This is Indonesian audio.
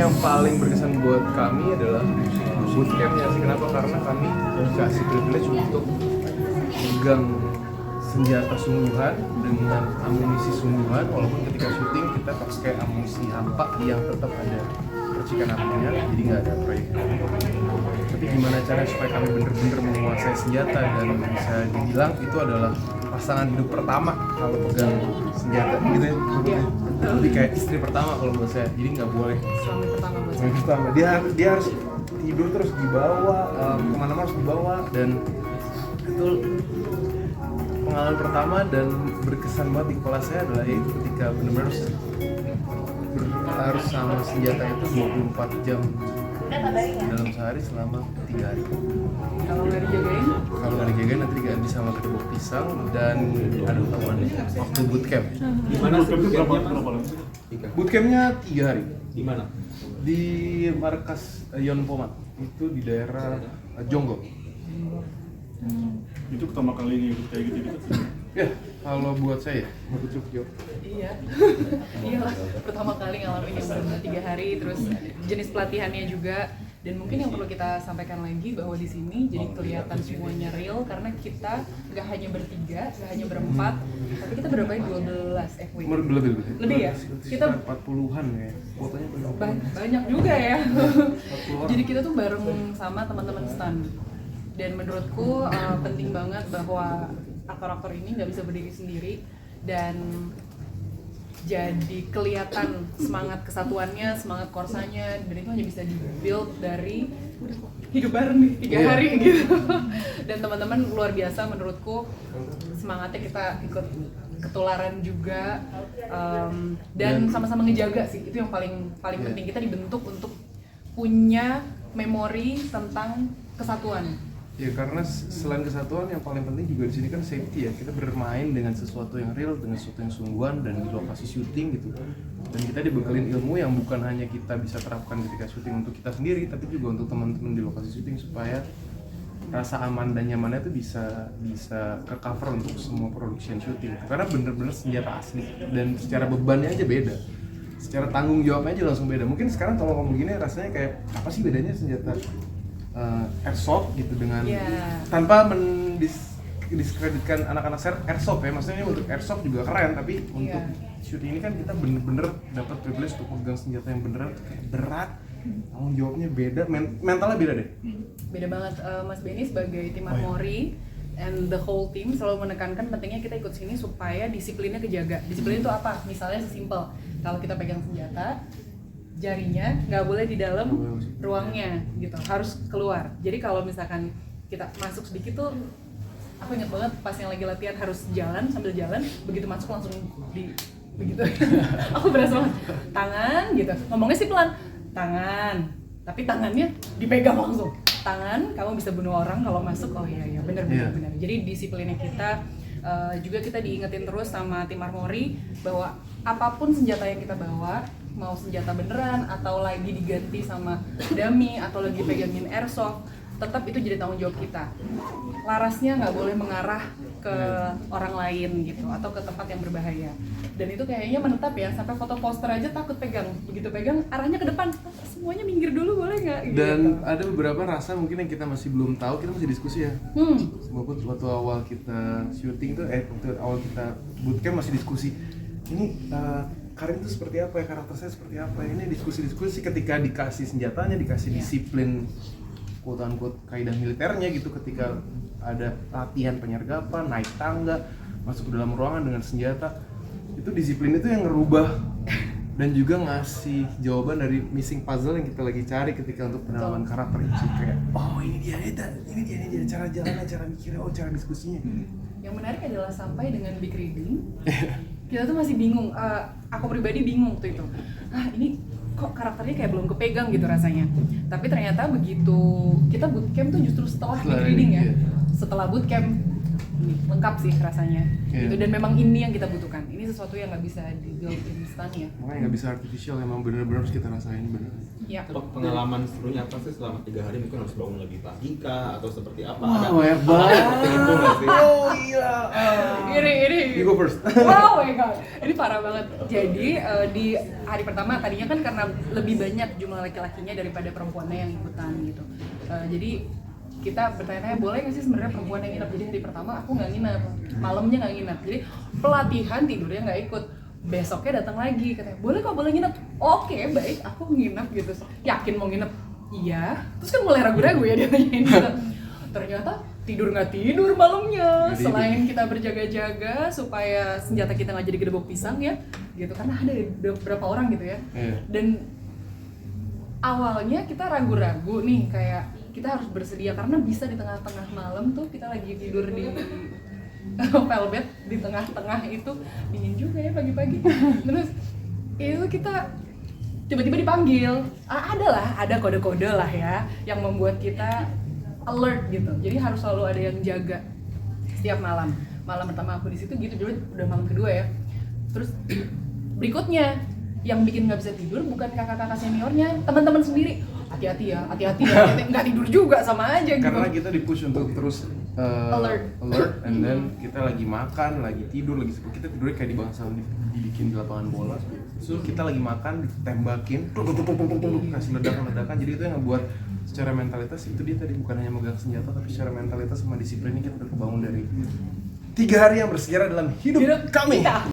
yang paling berkesan buat kami adalah bootcampnya sih. Kenapa? Karena kami dikasih privilege untuk pegang senjata sungguhan dengan amunisi sungguhan, walaupun ketika syuting kita pakai amunisi hampa yang tetap ada percikan apinya, jadi nggak ada proyek. Tapi gimana caranya supaya kami bener-bener menguasai senjata dan bisa dibilang itu adalah pasangan hidup pertama kalau pegang senjata gitu ya. Lebih kayak istri pertama kalau buat saya, jadi nggak boleh Suami pertama buat suami pertama. Dia harus tidur terus dibawa, kemana-mana harus dibawa, dan itu pengalaman pertama dan berkesan banget di kepala saya adalah itu ketika benar-benar harus sama senjata itu 24 jam dalam sehari selama 3 hari. Kalau nggak dijagain, Nanti gak bisa makan bubuk pisang dan ada tamuannya waktu bootcamp. Gimana bootcamp itu berapa lama? Bootcampnya 3 hari Di mana? di markas Yon Pomat, itu di daerah Jonggol. Itu pertama kali ngikut kayak gitu sih. Ya, kalau buat saya cukup. iya, iyalah pertama kali ngalamin yang benar-benar 3 hari, terus jenis pelatihannya juga. Dan mungkin yang perlu kita sampaikan lagi bahwa di sini jadi kelihatan semuanya real karena kita nggak hanya bertiga, nggak hanya berempat, tapi kita berapa ya? 12 FW. Lebih ya? Kita 40-an ya. Fotonya banyak juga ya. 40 orang. Jadi kita tuh bareng sama teman-teman stand. Dan menurutku penting banget bahwa aktor-aktor ini nggak bisa berdiri sendiri dan jadi kelihatan semangat kesatuannya, semangat korsanya, dan itu hanya bisa di-build dari hidup bareng nih 3 hari gitu. Dan teman-teman luar biasa menurutku, semangatnya kita ikut ketularan juga, dan sama-sama ngejaga sih, itu yang paling penting. Kita dibentuk untuk punya memori tentang kesatuan. Ya, karena selain kesatuan yang paling penting juga di sini kan safety ya. Kita bermain dengan sesuatu yang real, dengan sesuatu yang sungguhan dan di lokasi syuting gitu. Dan kita dibekalin ilmu yang bukan hanya kita bisa terapkan ketika syuting untuk kita sendiri, tapi juga untuk teman-teman di lokasi syuting supaya rasa aman dan nyamannya itu bisa ke cover untuk semua production syuting. Karena bener-bener senjata asli dan secara bebannya aja beda. Secara tanggung jawabnya aja langsung beda. Mungkin sekarang kalau ngomong gini rasanya kayak apa sih bedanya senjata airsoft gitu dengan tanpa mendiskreditkan anak-anak airsoft ya, maksudnya untuk airsoft juga keren, tapi untuk syuting ini kan kita bener-bener dapat privilege untuk megang senjata yang beneran berat, tanggung jawabnya beda, mentalnya beda deh. Beda banget. Mas Benny sebagai tim Armory and the whole team selalu menekankan pentingnya kita ikut sini supaya disiplinnya kejaga. Disiplin itu apa? Misalnya sesimpel, kalau kita pegang senjata, jarinya nggak boleh di dalam ruangnya gitu, harus keluar. Jadi kalau misalkan kita masuk sedikit tuh, aku ingat banget pas yang lagi latihan harus jalan, sambil jalan begitu masuk langsung di begitu. Aku berasa banget tangan gitu, ngomongnya sih pelan, tangan, tapi tangannya dipegang langsung. Tangan, kamu bisa bunuh orang kalau masuk. Oh iya benar. Jadi disiplinnya kita juga kita diingetin terus sama tim Armory bahwa apapun senjata yang kita bawa, mau senjata beneran atau lagi diganti sama dummy atau lagi pegangin airsoft, tetap itu jadi tanggung jawab kita. Larasnya nggak boleh mengarah ke orang lain gitu atau ke tempat yang berbahaya. Dan itu kayaknya menetap ya, sampai foto poster aja takut pegang. Begitu pegang arahnya ke depan, semuanya minggir dulu boleh nggak? Gitu. Dan ada beberapa rasa mungkin yang kita masih belum tahu, kita masih diskusi ya. Waktu awal kita syuting tuh, waktu awal kita bootcamp masih diskusi. Ini Karin itu seperti apa ya, karakter saya seperti apa ya, ini diskusi ketika dikasih senjatanya, dikasih disiplin quote-unquote kaidah militernya gitu, ketika ada latihan penyergapan, naik tangga, masuk ke dalam ruangan dengan senjata, itu disiplin itu yang ngerubah dan juga ngasih jawaban dari missing puzzle yang kita lagi cari ketika untuk penanaman karakter itu. Kayak, oh ini dia, cara jalannya, cara mikirnya, oh cara diskusinya. Yang menarik adalah sampai dengan big reading, kita tuh masih bingung, aku pribadi bingung waktu itu, ini kok karakternya kayak belum kepegang gitu rasanya. Tapi ternyata begitu kita bootcamp tuh justru setelah big reading ya, setelah bootcamp lengkap sih rasanya. Iya. Gitu. Dan memang ini yang kita butuhkan. Ini sesuatu yang nggak bisa di-build instan ya. Makanya nggak bisa artificial, emang bener-bener harus kita rasain bener. Ya. Pengalaman serunya apa sih selama 3 hari? Mungkin harus bangun lebih pagi kah atau seperti apa? Wah, Ada banyak hal banget. seperti itu nggak sih? Oh iya. Ini. You go first. Wow, my god. Ini parah banget. Jadi di hari pertama tadinya kan karena lebih banyak jumlah laki-lakinya daripada perempuannya yang ikutan gitu. Jadi kita bertanya-tanya boleh nggak sih sebenarnya perempuan yang nginep. Jadi hari pertama aku nggak nginep, malamnya nggak nginep. Jadi pelatihan tidurnya nggak ikut. Besoknya datang lagi katanya boleh kok, boleh nginep. Oke, baik, aku nginep gitu. Yakin mau nginep? Iya. Terus kan mulai ragu-ragu ya dia nanyain gitu. Ternyata tidur nggak tidur malamnya. Selain kita berjaga-jaga supaya senjata kita nggak jadi gedebok pisang ya, gitu. Karena ada beberapa orang gitu ya. Iya. Dan awalnya kita ragu-ragu nih, kayak kita harus bersedia karena bisa di tengah-tengah malam tuh kita lagi tidur di velvet di tengah-tengah itu dingin juga ya pagi-pagi. Terus itu kita tiba-tiba dipanggil. Ada kode-kode lah ya yang membuat kita alert gitu. Jadi harus selalu ada yang jaga setiap malam. Malam pertama aku di situ gitu, jadi udah malam kedua ya. Terus berikutnya yang bikin nggak bisa tidur bukan kakak-kakak seniornya, teman-teman sendiri. Hati-hati ya, nggak tidur juga sama aja gitu. Karena kita di-push untuk terus alert, and then kita lagi makan, lagi tidur, kita tidurnya kayak di bangsa dibikin di lapangan bola. So kita lagi makan, ditembakin, kasih ledakan-ledakan. Jadi itu yang ngebuat secara mentalitas itu dia tadi bukan hanya megang senjata, tapi secara mentalitas sama disiplinnya kita udah kebangun dari 3 hari yang bersejarah dalam hidup kami. Iya.